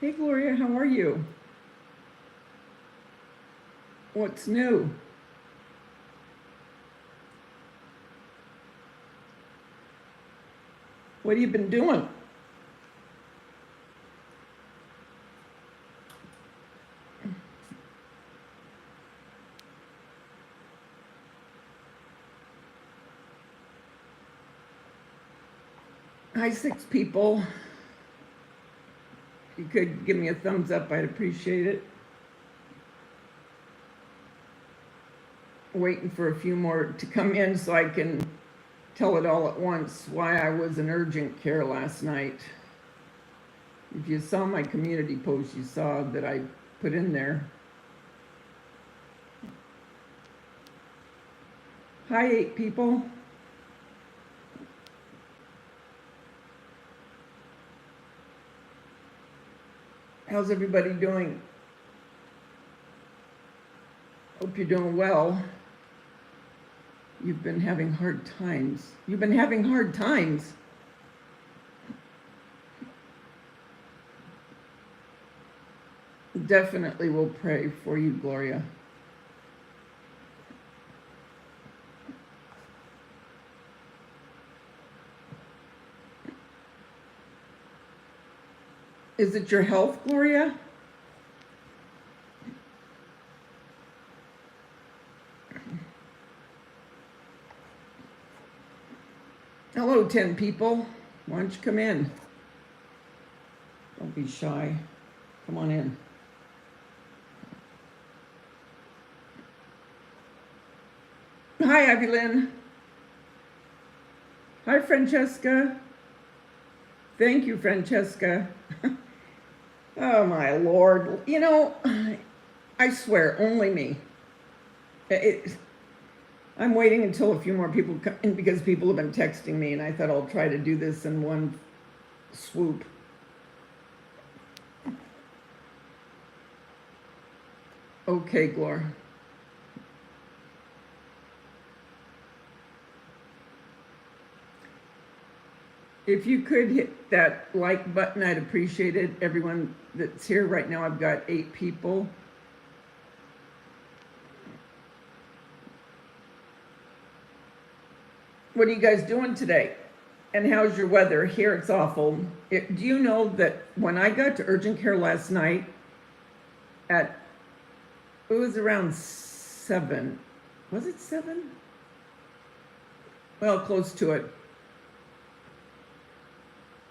Hey, Gloria, how are you? What's new? What have you been doing? Hi, 6 people. If you could give me a thumbs up, I'd appreciate it. Waiting for a few more to come in so I can tell it all at once why I was in urgent care last night. If you saw my community post, you saw that I put in there. Hi, 8 people. How's everybody doing? Hope you're doing well. You've been having hard times. You've been having hard times. Definitely will pray for you, Gloria. Is it your health, Gloria? Hello, 10 people. Why don't you come in? Don't be shy. Come on in. Hi, Evelyn. Hi, Francesca. Thank you, Francesca. Oh, my Lord. You know, I swear, only me. I'm waiting until a few more people come in because people have been texting me, and I thought I'll try to do this in one swoop. Okay, Glor. If you could hit that like button, I'd appreciate it. Everyone that's here right now, I've got 8 people. What are you guys doing today? And how's your weather? Here it's awful. Do you know that when I got to urgent care last night it was around 7. Was it 7? Well, close to it.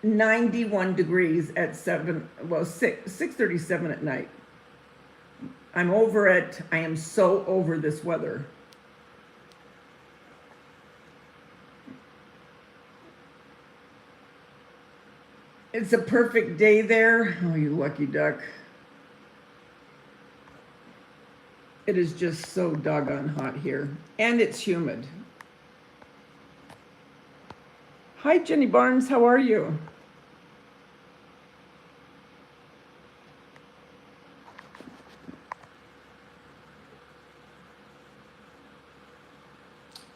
91 degrees at 6:37 at night. I'm over it. I am so over this weather. It's a perfect day there. Oh, you lucky duck. It is just so doggone hot here. And it's humid. Hi, Jenny Barnes. How are you?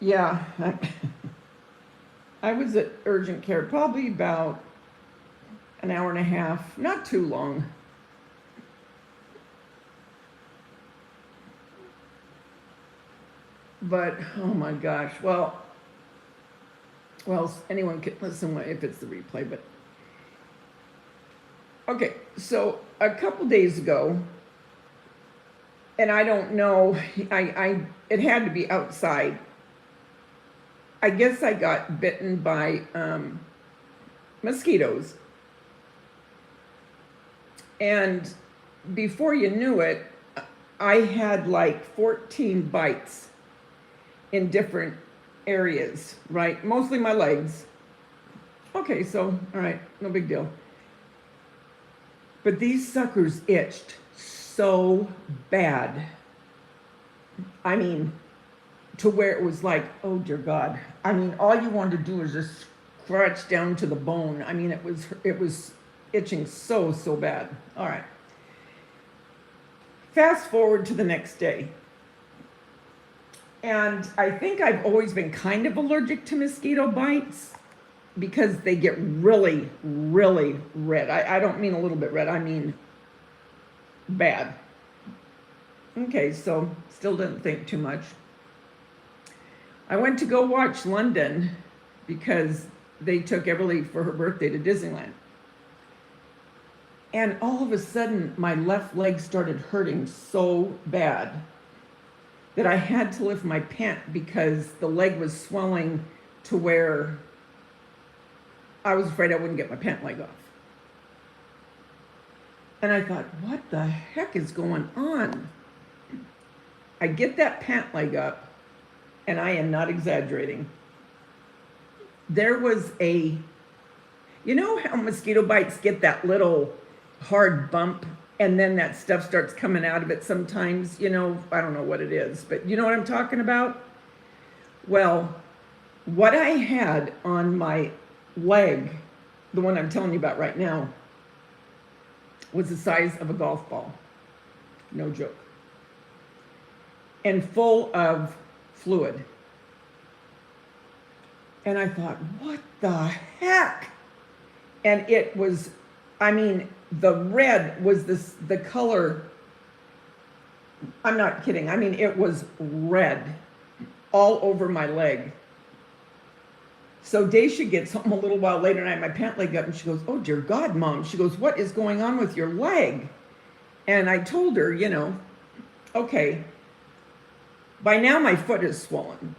Yeah. I was at urgent care probably about an hour and a half. Not too long. But, oh my gosh. Well, anyone can listen if it's the replay, but okay, so a couple days ago, and I don't know, it had to be outside. I guess I got bitten by mosquitoes, and before you knew it, I had like 14 bites in different areas, right? Mostly my legs. Okay, so, all right, no big deal. But these suckers itched so bad. I mean, to where it was like, oh dear God. I mean, all you wanted to do was just scratch down to the bone. I mean, it was itching so bad. All right. Fast forward to the next day. And I think I've always been kind of allergic to mosquito bites. because they get really, really red. I don't mean a little bit red, I mean bad. Okay, so still didn't think too much. I went to go watch London because they took Everly for her birthday to Disneyland. And all of a sudden, my left leg started hurting so bad that I had to lift my pant because the leg was swelling to where I was afraid I wouldn't get my pant leg off. And I thought, what the heck is going on? I get that pant leg up, and I am not exaggerating. There was you know how mosquito bites get that little hard bump and then that stuff starts coming out of it sometimes, I don't know what it is, but you know what I'm talking about? Well, what I had on my leg, the one I'm telling you about right now, was the size of a golf ball. No joke. And full of fluid. And I thought, what the heck? And it was, the red was the color, I'm not kidding. It was red all over my leg. So Daisha gets home a little while later and I had my pant leg up and she goes, oh dear God, Mom. She goes, what is going on with your leg? And I told her, okay, by now my foot is swollen.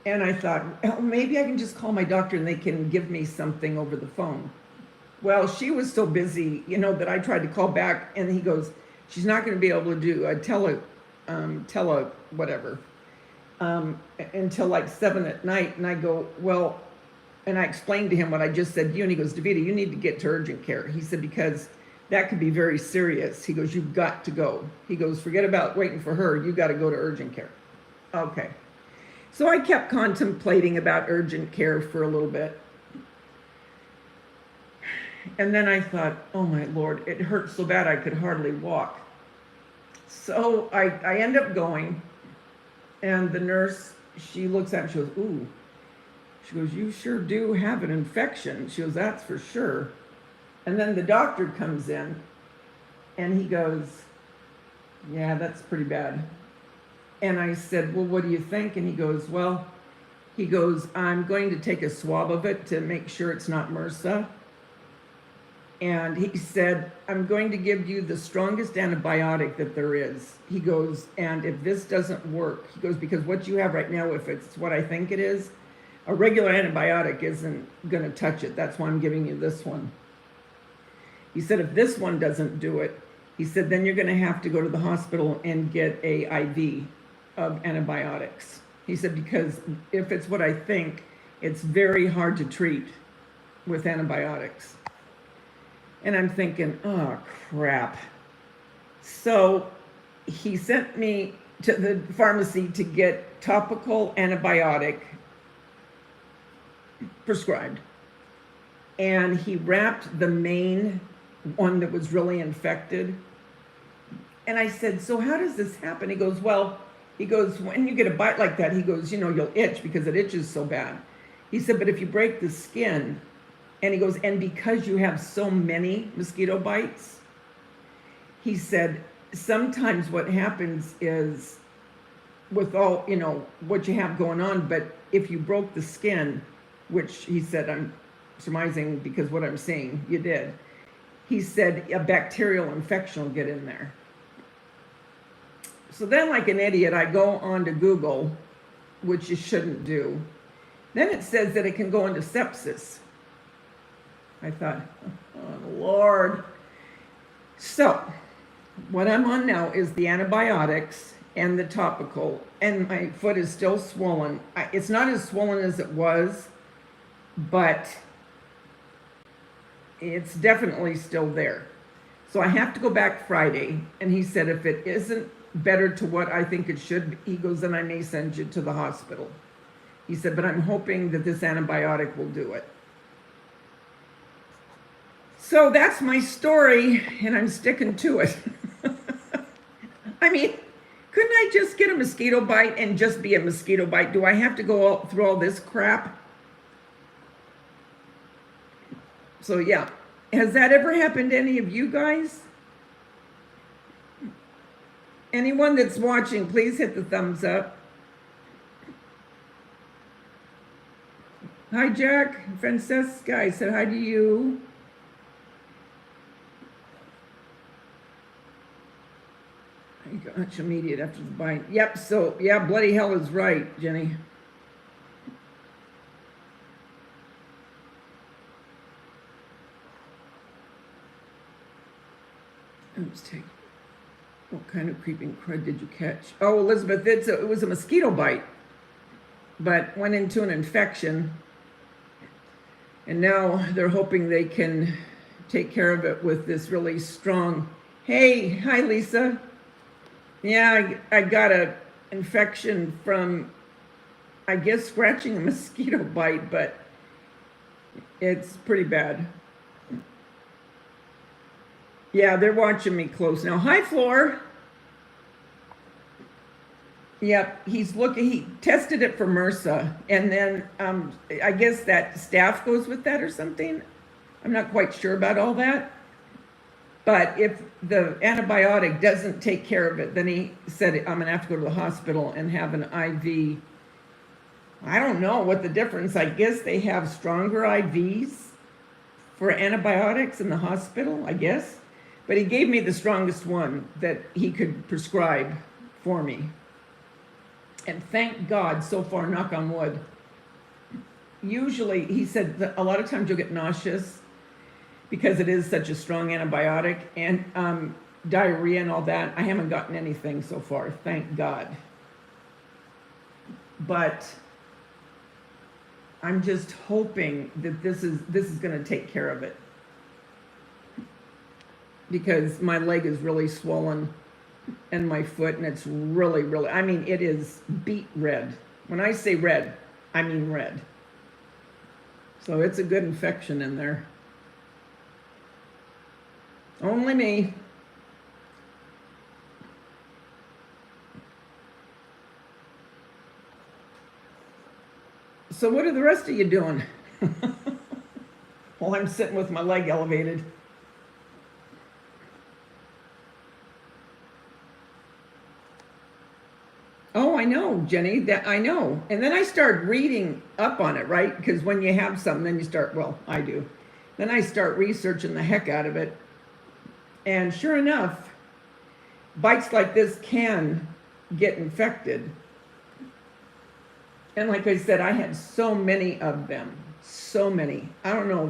And I thought, well, maybe I can just call my doctor and they can give me something over the phone. Well, she was so busy, that I tried to call back and he goes, she's not going to be able to do a whatever, until like 7 at night. And I go, well, and I explained to him what I just said to you. And he goes, Daveda, you need to get to urgent care. He said, because that could be very serious. He goes, you've got to go. He goes, forget about waiting for her. You got to go to urgent care. Okay. So I kept contemplating about urgent care for a little bit. And then I thought, oh my Lord, it hurt so bad I could hardly walk. So I end up going, and the nurse, she looks at me, she goes, ooh. She goes, you sure do have an infection. She goes, that's for sure. And then the doctor comes in, and he goes, yeah, that's pretty bad. And I said, well, what do you think? And he goes, I'm going to take a swab of it to make sure it's not MRSA. And he said, I'm going to give you the strongest antibiotic that there is. He goes, and if this doesn't work, he goes, because what you have right now, if it's what I think it is, a regular antibiotic isn't going to touch it. That's why I'm giving you this one. He said, if this one doesn't do it, he said, then you're going to have to go to the hospital and get a IV of antibiotics. He said, because if it's what I think, it's very hard to treat with antibiotics. And I'm thinking, oh, crap. So he sent me to the pharmacy to get topical antibiotic prescribed. And he wrapped the main one that was really infected. And I said, so how does this happen? He goes, when you get a bite like that, he goes, you'll itch because it itches so bad. He said, but if you break the skin, and he goes, and because you have so many mosquito bites, he said, sometimes what happens is with all, what you have going on, but if you broke the skin, which he said, I'm surmising because what I'm seeing, you did. He said a bacterial infection will get in there. So then, like an idiot, I go on to Google, which you shouldn't do. Then it says that it can go into sepsis. I thought, oh, Lord. So what I'm on now is the antibiotics and the topical, and my foot is still swollen. It's not as swollen as it was, but it's definitely still there. So I have to go back Friday, and he said if it isn't better to what I think it should, he goes, then I may send you to the hospital. He said, but I'm hoping that this antibiotic will do it. So that's my story, and I'm sticking to it. Couldn't I just get a mosquito bite and just be a mosquito bite? Do I have to go through all this crap? So yeah, has that ever happened to any of you guys? Anyone that's watching, please hit the thumbs up. Hi, Jack. Francesca, I said hi to you. I got you immediate after the bite. Yep, so, yeah, bloody hell is right, Jenny. Let's take, what kind of creeping crud did you catch? Oh, Elizabeth, it was a mosquito bite, but went into an infection. And now they're hoping they can take care of it with this really strong. Hey, hi, Lisa. Yeah, I got an infection from, I guess, scratching a mosquito bite, but it's pretty bad. Yeah, they're watching me close now. Hi, Floor. Yep, he tested it for MRSA, and then I guess that staph goes with that or something. I'm not quite sure about all that. But if the antibiotic doesn't take care of it, then he said, I'm gonna have to go to the hospital and have an IV. I don't know what the difference, I guess they have stronger IVs for antibiotics in the hospital, I guess. But he gave me the strongest one that he could prescribe for me. And thank God, so far, knock on wood. Usually, he said that a lot of times you'll get nauseous because it is such a strong antibiotic, and diarrhea and all that. I haven't gotten anything so far, thank God. But I'm just hoping that this is going to take care of it, because my leg is really swollen and my foot, and it's really, really, I mean, it is beet red. When I say red, I mean red. So it's a good infection in there. Only me. So what are the rest of you doing? Well, I'm sitting with my leg elevated. Oh, I know, Jenny, that I know. And then I start reading up on it, right? Because when you have something, then you start, well, I do. Then I start researching the heck out of it. And sure enough, bites like this can get infected. And like I said, I had so many of them. So many. I don't know,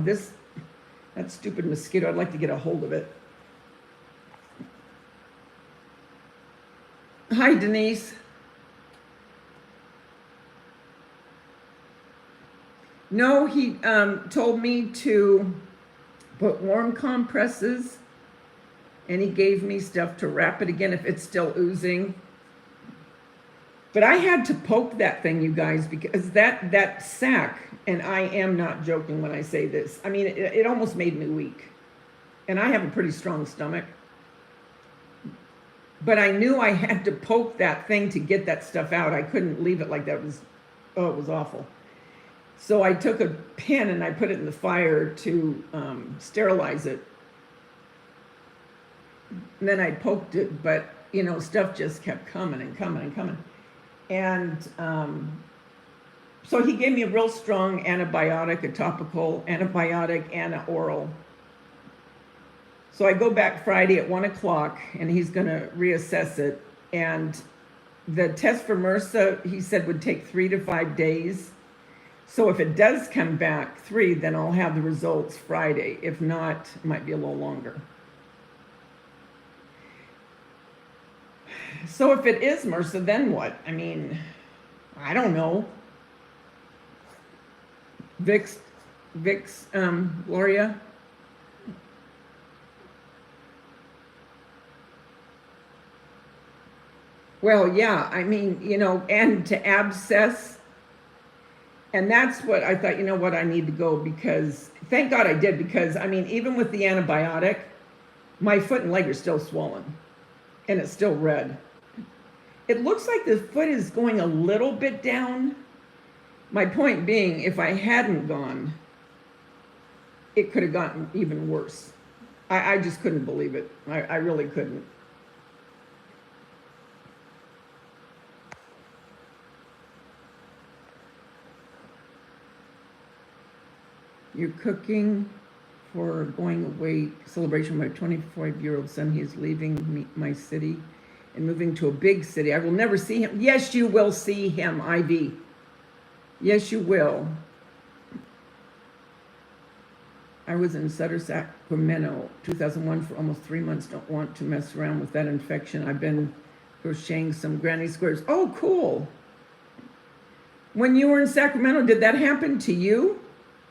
that stupid mosquito, I'd like to get a hold of it. Hi, Denise. No, he told me to put warm compresses, and he gave me stuff to wrap it again if it's still oozing. But I had to poke that thing, you guys, because that sack, and I am not joking when I say this, I mean, it almost made me weak. And I have a pretty strong stomach. But I knew I had to poke that thing to get that stuff out. I couldn't leave it like that. It was awful. So I took a pin and I put it in the fire to sterilize it. And then I poked it, but you know, stuff just kept coming and coming and coming. And so he gave me a real strong antibiotic, a topical antibiotic and an oral. So I go back Friday at 1 o'clock and he's gonna reassess it. And the test for MRSA, he said, would take 3 to 5 days. So if it does come back 3, then I'll have the results Friday. If not, it might be a little longer. So if it is MRSA, then what? I mean, I don't know. Vicks, Gloria? Well, yeah, I mean, you know, and to abscess. And that's what I thought, you know what, I need to go, because thank God I did, because I mean, even with the antibiotic, my foot and leg are still swollen and it's still red. It looks like the foot is going a little bit down. My point being, if I hadn't gone, it could have gotten even worse. I just couldn't believe it. I really couldn't. You're cooking for going away celebration of my 25-year-old son. He is leaving my city and moving to a big city. I will never see him. Yes, you will see him, Ivy. Yes, you will. I was in Sutter, Sacramento, 2001 for almost 3 months. Don't want to mess around with that infection. I've been crocheting some granny squares. Oh, cool. When you were in Sacramento, did that happen to you,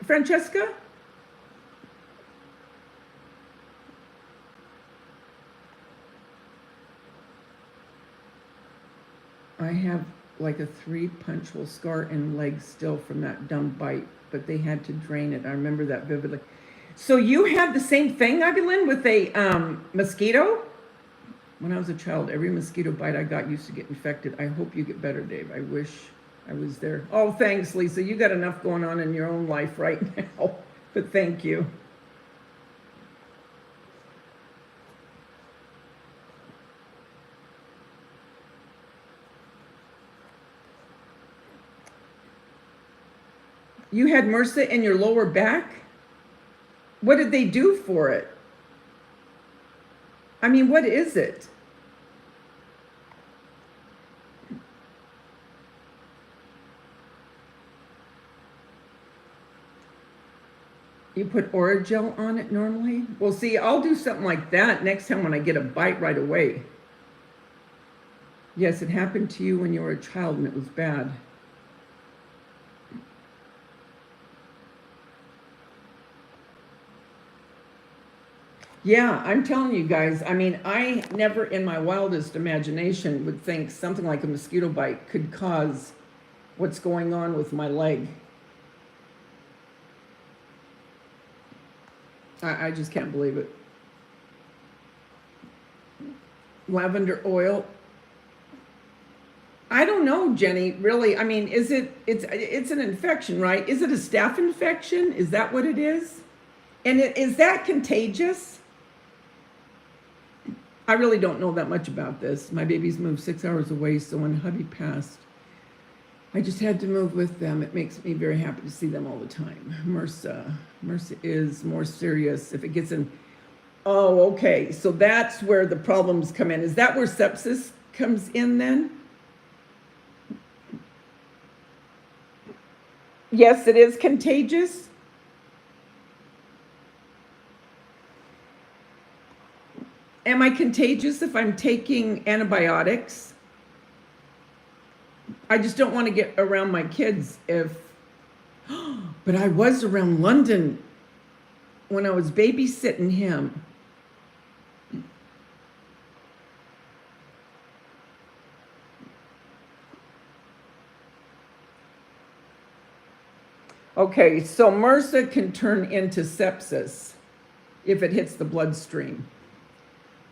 Francesca? I have like a 3-punch hole scar in leg still from that dumb bite, but they had to drain it. I remember that vividly. So you had the same thing, Evelyn, with a mosquito? When I was a child, every mosquito bite I got used to get infected. I hope you get better, Dave. I wish I was there. Oh, thanks, Lisa. You got enough going on in your own life right now, but thank you. You had MRSA in your lower back? What did they do for it? I mean, what is it? You put Oragel on it normally? Well, see, I'll do something like that next time when I get a bite right away. Yes, it happened to you when you were a child and it was bad. Yeah, I'm telling you guys, I mean, I never in my wildest imagination would think something like a mosquito bite could cause what's going on with my leg. I just can't believe it. Lavender oil. I don't know, Jenny, really. I mean, it's an infection, right? Is it a staph infection? Is that what it is? And is that contagious? I really don't know that much about this. My babies moved 6 hours away, so when hubby passed, I just had to move with them. It makes me very happy to see them all the time. MRSA is more serious if it gets in. Oh, okay. So that's where the problems come in. Is that where sepsis comes in then? Yes, it is contagious. Am I contagious if I'm taking antibiotics? I just don't want to get around my kids if, but I was around London when I was babysitting him. Okay, so MRSA can turn into sepsis if it hits the bloodstream.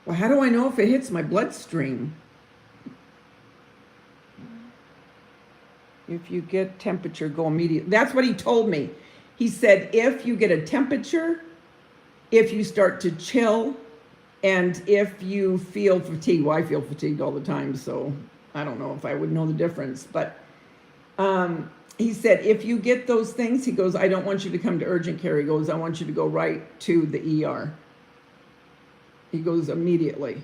Well, how do I know if it hits my bloodstream? If you get temperature, go immediately. That's what he told me. He said, if you get a temperature, if you start to chill, and if you feel fatigued. Well, I feel fatigued all the time, so I don't know if I would know the difference. But he said, if you get those things, he goes, I don't want you to come to urgent care. He goes, I want you to go right to the ER. He goes, immediately.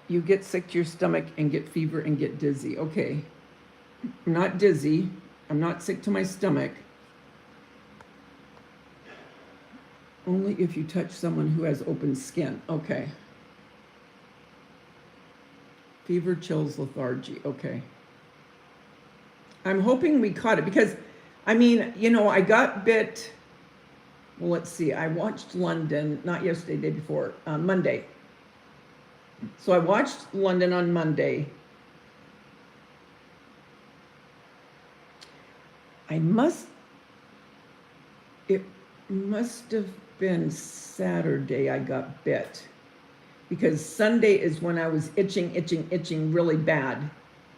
You get sick to your stomach and get fever and get dizzy. Okay. I'm not dizzy. I'm not sick to my stomach. Only if you touch someone who has open skin. Okay. Fever, chills, lethargy. Okay. I'm hoping we caught it because, I mean, you know, I got bit. Well, let's see. I watched London, not yesterday, day before, Monday. So I watched London on Monday. It must have been Saturday I got bit. Because Sunday is when I was itching really bad.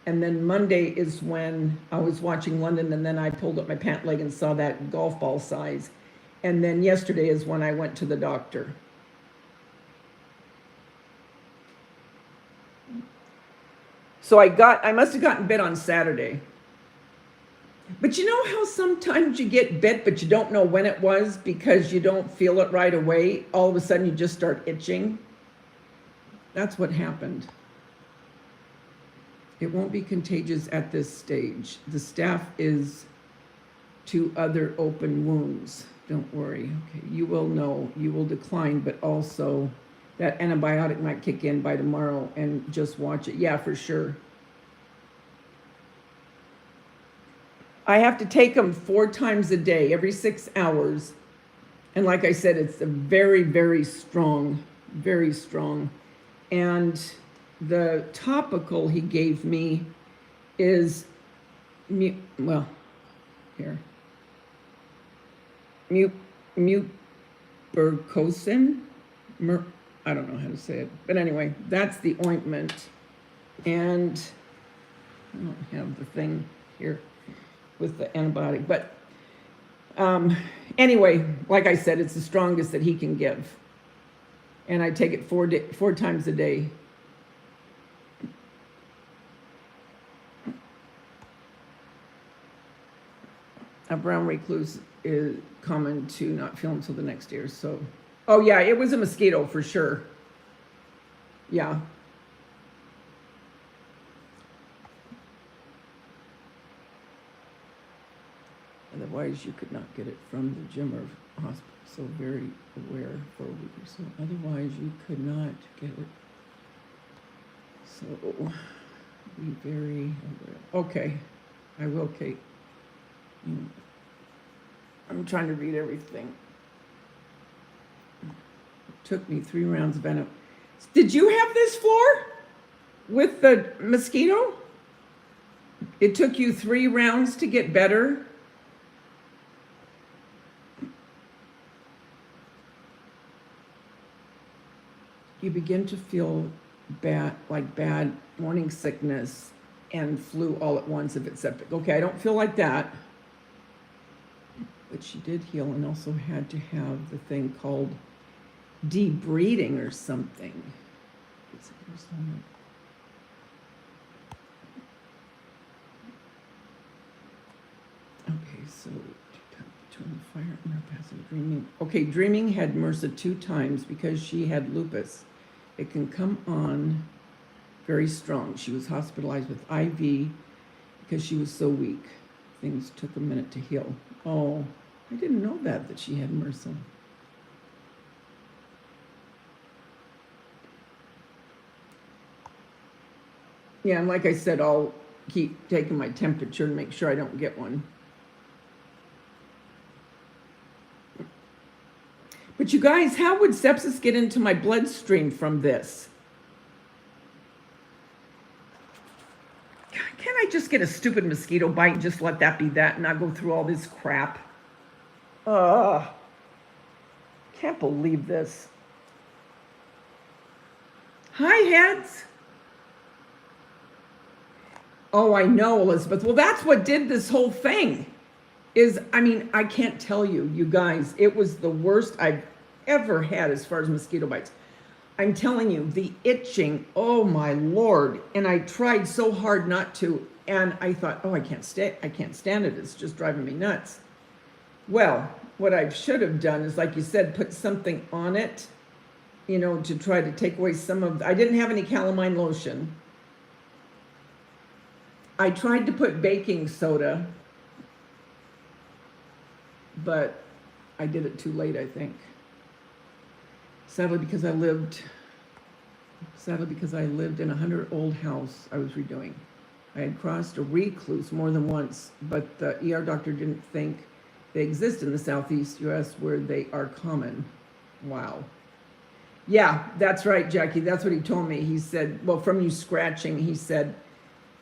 And then Monday is when I was watching London, and then I pulled up my pant leg and saw that golf ball size. And then yesterday is when I went to the doctor. So I must have gotten bit on Saturday. But you know how sometimes you get bit, but you don't know when it was because you don't feel it right away? All of a sudden you just start itching. That's what happened. It won't be contagious at this stage. The staph is to other open wounds. Don't worry. Okay, you will know. You will decline, but also that antibiotic might kick in by tomorrow, and just watch it. Yeah, for sure. I have to take them 4 times a day, every 6 hours. And like I said, it's a very, very strong, very strong. And the topical he gave me is, well, here, mupercocin. I don't know how to say it. But anyway, that's the ointment. And I don't have the thing here with the antibiotic. But anyway, like I said, it's the strongest that he can give. And I take it 4 times a day. A brown recluse is common to not feel until the next year. So, oh yeah, it was a mosquito for sure. Yeah. Otherwise, you could not get it from the gym or hospital. So very aware for a week or so. Otherwise, you could not get it. So be very aware. Okay, I will, Kate. I'm trying to read everything. It took me 3 rounds of venom. Did you have this floor with the mosquito? It took you 3 rounds to get better? You begin to feel bad morning sickness and flu all at once if it's septic. Okay, I don't feel like that. But she did heal and also had to have the thing called debreeding or something. Okay, so between the fire and her passive dreaming. Okay, dreaming had MRSA 2 times because she had lupus. It can come on very strong. She was hospitalized with IV because she was so weak. Things took a minute to heal. Oh, I didn't know that she had MRSA. Yeah, and like I said, I'll keep taking my temperature to make sure I don't get one. But you guys, how would sepsis get into my bloodstream from this? Can't I just get a stupid mosquito bite and just let that be that and not go through all this crap? Can't believe this. Hi, heads. Oh, I know, Elizabeth. Well, that's what did this whole thing. I can't tell you, you guys, it was the worst I've ever had as far as mosquito bites. I'm telling you, the itching, oh my Lord. And I tried so hard not to, and I thought, oh, I can't stand it. It's just driving me nuts. Well, what I should have done is, like you said, put something on it, to try to take away some of, I didn't have any calamine lotion. I tried to put baking soda, but I did it too late, I think. Sadly, because I lived in a 100-old house I was redoing. I had crossed a recluse more than once, but the ER doctor didn't think they exist in the Southeast U.S. where they are common. Wow. Yeah, that's right, Jackie. That's what he told me. He said, well, from you scratching, he said,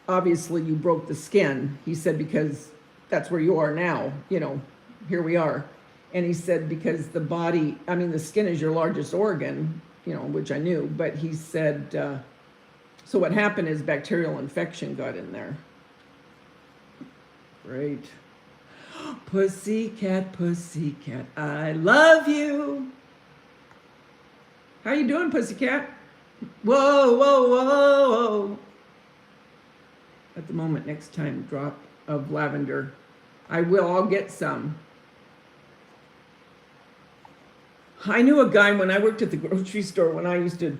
obviously you broke the skin. He said, because that's where you are now, here we are. And he said, because the body, the skin is your largest organ, which I knew, but he said, So what happened is bacterial infection got in there. Great. Pussycat, pussycat, I love you. How you doing, pussycat? Whoa, whoa, whoa, whoa. At the moment, next time, drop of lavender. I will, I'll get some. I knew a guy when I worked at the grocery store, when I used to,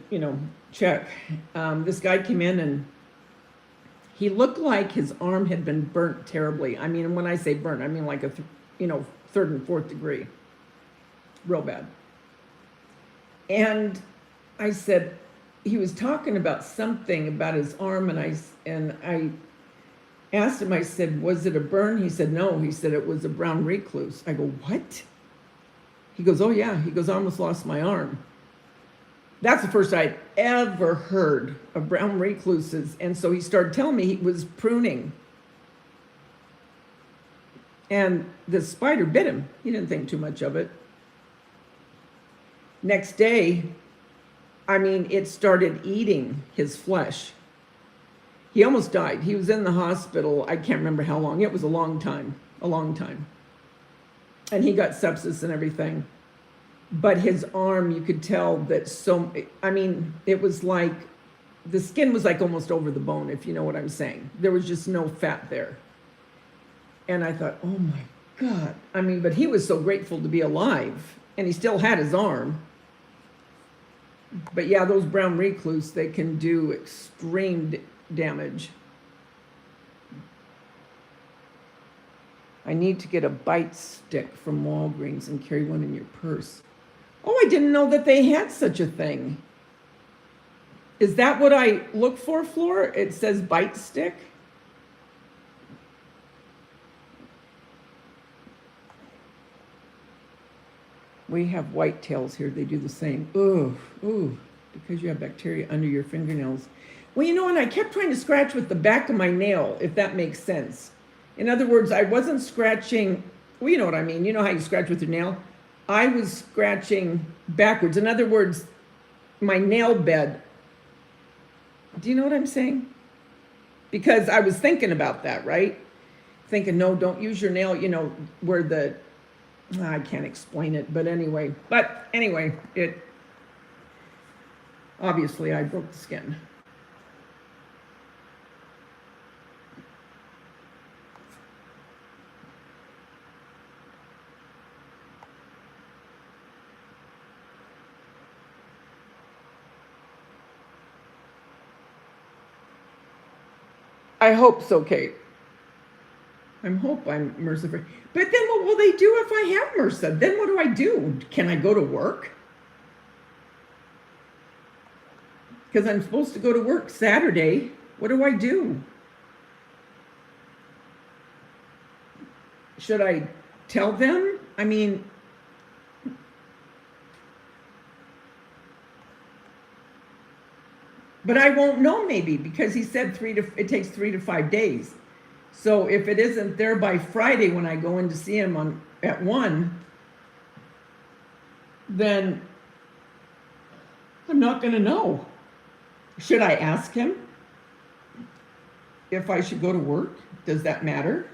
check. This guy came in and he looked like his arm had been burnt terribly. I mean, when I say burnt, I mean like a, third and fourth degree. Real bad. And I said, he was talking about something about his arm, and I asked him, I said, was it a burn? He said, no. He said, it was a brown recluse. I go, what? He goes, oh yeah. He goes, I almost lost my arm. That's the first I'd ever heard of brown recluses. And so he started telling me he was pruning. And the spider bit him. He didn't think too much of it. Next day, it started eating his flesh. He almost died. He was in the hospital. I can't remember how long. It was a long time. And he got sepsis and everything. But his arm, you could tell that it was like, the skin was like almost over the bone, if you know what I'm saying. There was just no fat there. And I thought, oh my God. But he was so grateful to be alive. And he still had his arm. But yeah, those brown recluse, they can do extreme damage. I need to get a bite stick from Walgreens and carry one in your purse. Oh, I didn't know that they had such a thing. Is that what I look for, Flor? It says bite stick? We have whitetails here. They do the same. Ooh, because you have bacteria under your fingernails. Well, and I kept trying to scratch with the back of my nail, if that makes sense. In other words, I wasn't scratching, well, you know what I mean. You know how you scratch with your nail? I was scratching backwards. In other words, my nail bed. Do you know what I'm saying? Because I was thinking about that, right? Thinking, no, don't use your nail, where the, I can't explain it, but anyway, it, obviously I broke the skin. I hope so, Kate. I hope I'm MRSA free. But then what will they do if I have MRSA? Then what do I do? Can I go to work? Because I'm supposed to go to work Saturday. What do I do? Should I tell them? But I won't know maybe, because he said it takes 3 to 5 days. So if it isn't there by Friday when I go in to see him at 1, then I'm not going to know. Should I ask him if I should go to work? Does that matter?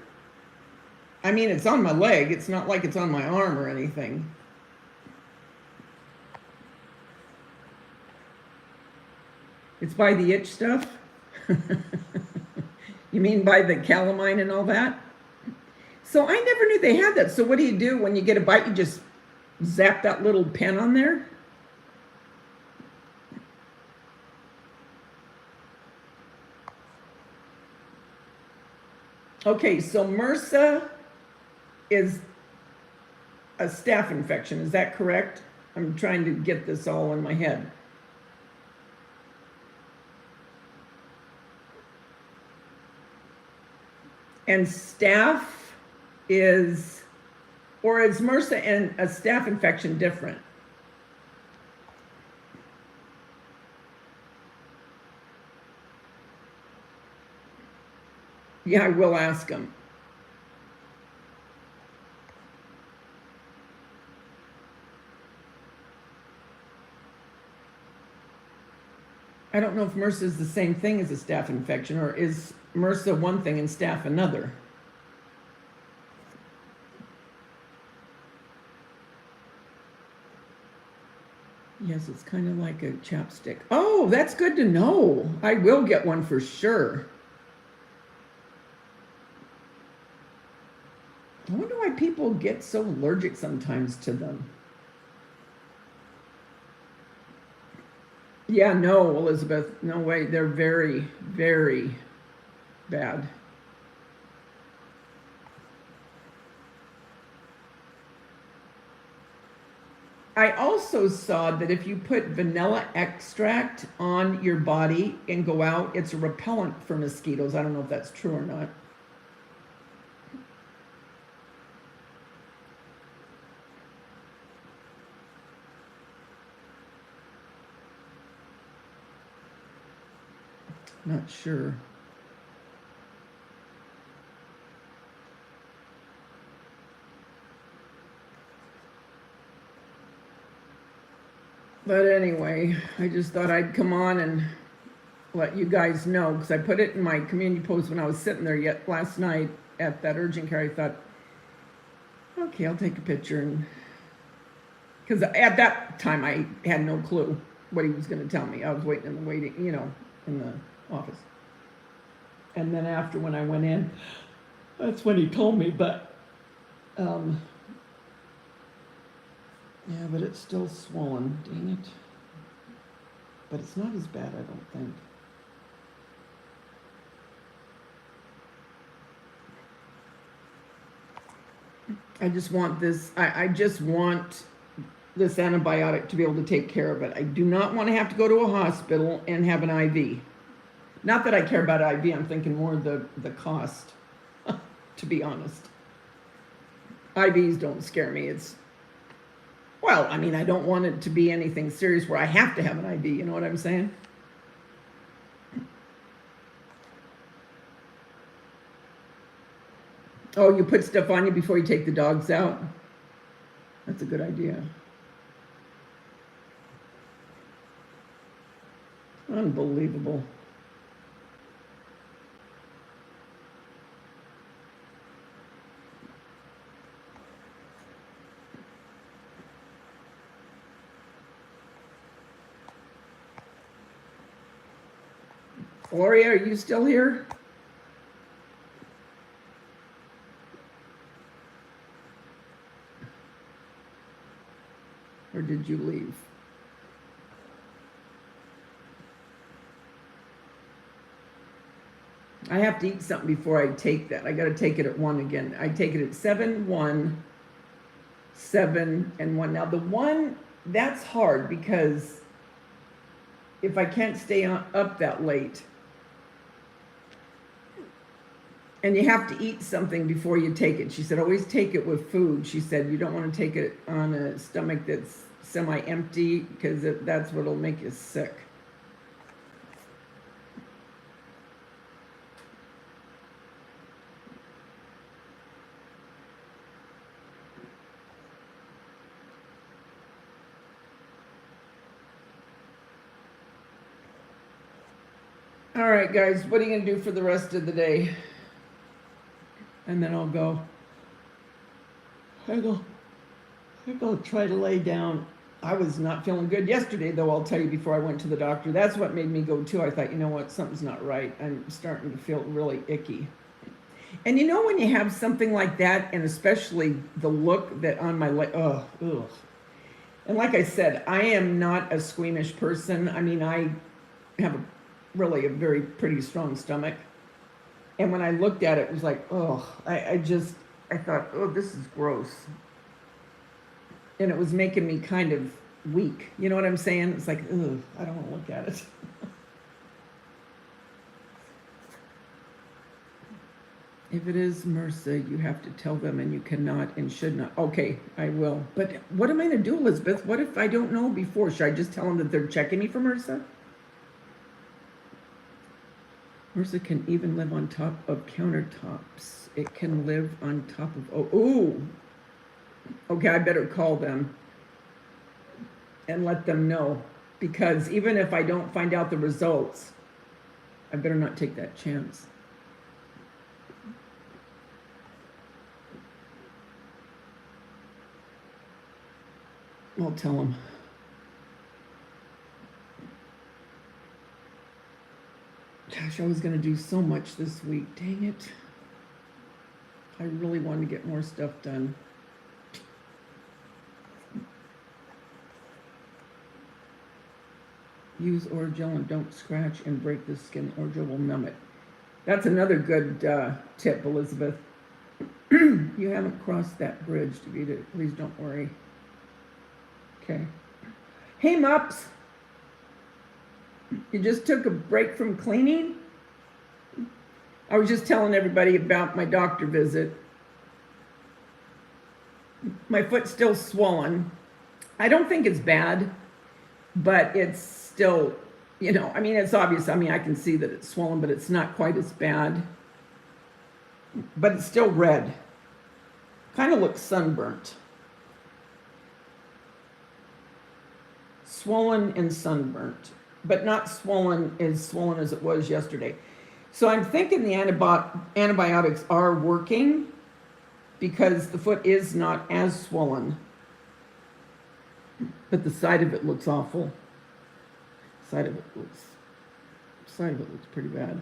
It's on my leg. It's not like it's on my arm or anything. It's by the itch stuff? You mean by the calamine and all that? So I never knew they had that. So what do you do when you get a bite? You just zap that little pen on there? Okay, so MRSA is a staph infection. Is that correct? I'm trying to get this all in my head. And staph is MRSA and a staph infection different? Yeah, I will ask him. I don't know if MRSA is the same thing as a staph infection, or is MRSA one thing and staph another? Yes, it's kind of like a chapstick. Oh, that's good to know. I will get one for sure. I wonder why people get so allergic sometimes to them. Yeah, no, Elizabeth, no way. They're very, very bad. I also saw that if you put vanilla extract on your body and go out, it's a repellent for mosquitoes. I don't know if that's true or not. Not sure. But anyway, I just thought I'd come on and let you guys know, because I put it in my community post when I was sitting there last night at that urgent care. I thought, okay, I'll take a picture, and because at that time I had no clue what he was going to tell me. I was waiting in the in the office. And then after, when I went in, that's when he told me. But yeah, but it's still swollen. Dang it. But it's not as bad, I don't think. I just want this, I just want this antibiotic to be able to take care of it. I do not want to have to go to a hospital and have an IV. Not that I care about IV, I'm thinking more the cost, to be honest. IVs don't scare me. Well, I mean, I don't want it to be anything serious where I have to have an IV, you know what I'm saying? Oh, you put stuff on you before you take the dogs out? That's a good idea. Unbelievable. Gloria, are you still here? Or did you leave? I have to eat something before I take that. I got to take it at 1 again. I take it at 7, 1, 7, and 1. Now, the 1, that's hard because if I can't stay up that late, and you have to eat something before you take it. She said, always take it with food. She said, you don't want to take it on a stomach that's semi-empty because that's what'll make you sick. All right, guys, what are you going to do for the rest of the day? And then I'll go. I'll try to lay down. I was not feeling good yesterday, though, I'll tell you, before I went to the doctor. That's what made me go, too. I thought, you know what, something's not right. I'm starting to feel really icky. And you know when you have something like that, and especially the look that on my leg, ugh. And like I said, I am not a squeamish person. I mean, I have really a very pretty strong stomach. And when I looked at it, it was like, oh, I thought, oh, this is gross. And it was making me kind of weak. You know what I'm saying? It's like, ugh, I don't want to look at it. If it is MRSA, you have to tell them, and you cannot and should not. Okay, I will. But what am I going to do, Elizabeth? What if I don't know before? Should I just tell them that they're checking me for MRSA? MRSA can even live on top of countertops. It can live on top of, ooh. Okay, I better call them and let them know. because even if I don't find out the results, I better not take that chance. I'll tell him. Gosh, I was going to do so much this week. Dang it. I really wanted to get more stuff done. Use Orajel and don't scratch and break the skin. Orajel will numb it. That's another good tip, Elizabeth. You haven't crossed that bridge, Daveda. Please don't worry. Okay. Hey, Mups. You just took a break from cleaning? I was just telling everybody about my doctor visit. My foot's still swollen. I don't think it's bad, but it's still, you know, I mean, it's obvious. I mean, I can see that it's swollen, but it's not quite as bad. But it's still red. Kind of looks sunburnt. Swollen and sunburnt, but not swollen as it was yesterday. So I'm thinking the antibiotics are working because the foot is not as swollen, but the side of it looks awful. Side of it looks pretty bad.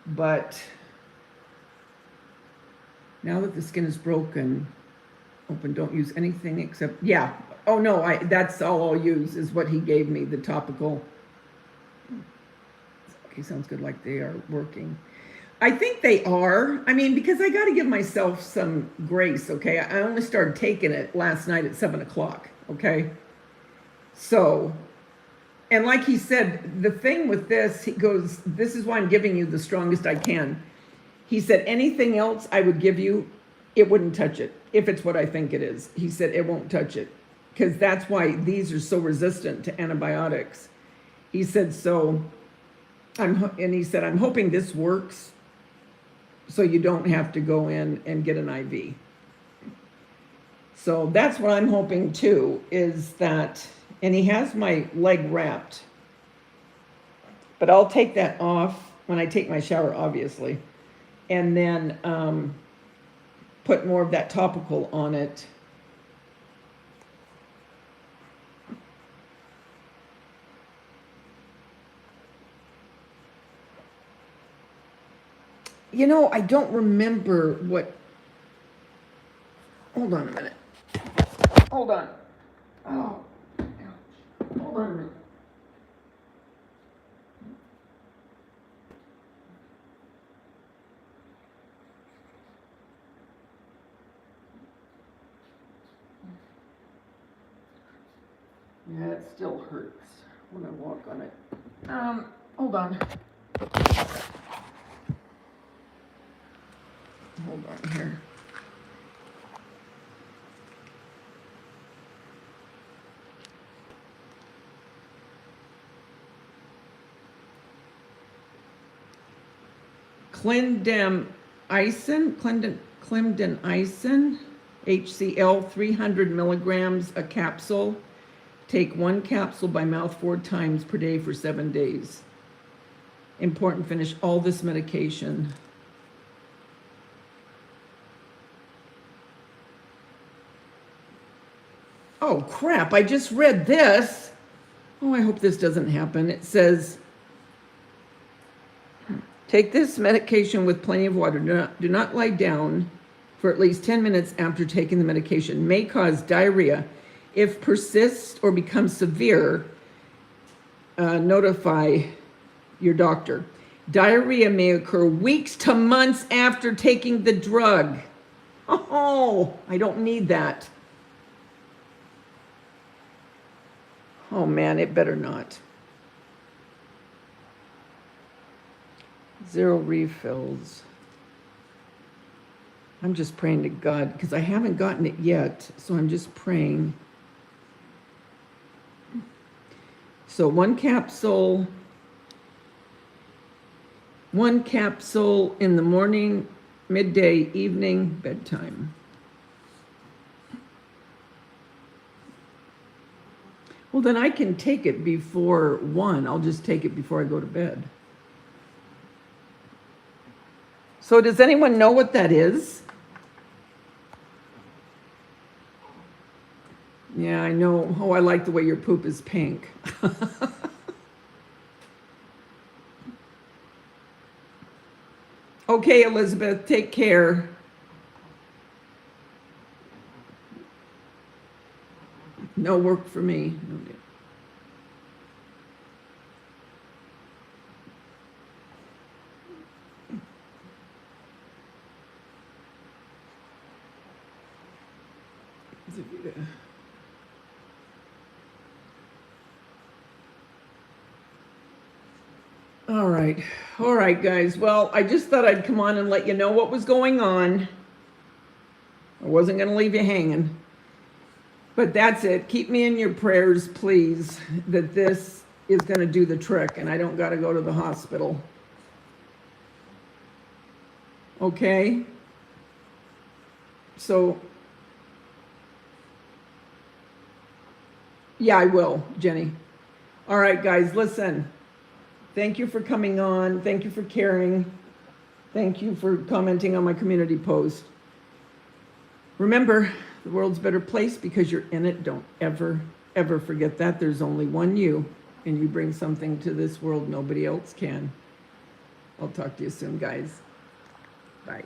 But now that the skin is open, don't use anything except, yeah. Oh no, that's all I'll use is what he gave me, the topical. Okay, sounds good, like they are working. I think they are. I mean, because I got to give myself some grace, okay? I only started taking it last night at 7 o'clock, okay? So, and like he said, the thing with this, he goes, this is why I'm giving you the strongest I can. He said, anything else I would give you, it wouldn't touch it, if it's what I think it is. He said, it won't touch it. Because that's why these are so resistant to antibiotics. He said, so, I'm hoping this works so you don't have to go in and get an IV. So that's what I'm hoping too, is that, and he has my leg wrapped, but I'll take that off when I take my shower, obviously, and then put more of that topical on it. You know, I don't remember what. Hold on a minute. Hold on. Oh, ouch. Hold on a minute. Yeah, it still hurts when I walk on it. Hold on. Hold on here. Clindamycin, HCl, 300 milligrams a capsule. Take 1 capsule by mouth 4 times per day for 7 days. Important, finish all this medication. Oh crap, I just read this. Oh, I hope this doesn't happen. It says, take this medication with plenty of water. Do not lie down for at least 10 minutes after taking the medication. May cause diarrhea. If persists or becomes severe, notify your doctor. Diarrhea may occur weeks to months after taking the drug. Oh, I don't need that. Oh man, it better not. 0 refills. I'm just praying to God because I haven't gotten it yet, so I'm just praying. So 1 capsule in the morning, midday, evening, bedtime. Well, then I can take it before 1. I'll just take it before I go to bed. So does anyone know what that is? Yeah, I know. Oh, I like the way your poop is pink. Okay, Elizabeth, take care. No work for me. Daveda. All right, guys. Well, I just thought I'd come on and let you know what was going on. I wasn't going to leave you hanging. But that's it. Keep me in your prayers, please, that this is going to do the trick and I don't got to go to the hospital. Okay? So, yeah, I will, Jenny. All right, guys, listen. Thank you for coming on. Thank you for caring. Thank you for commenting on my community post. Remember, the world's a better place because you're in it. Don't ever, ever forget that. There's only one you, and you bring something to this world nobody else can. I'll talk to you soon, guys. Bye.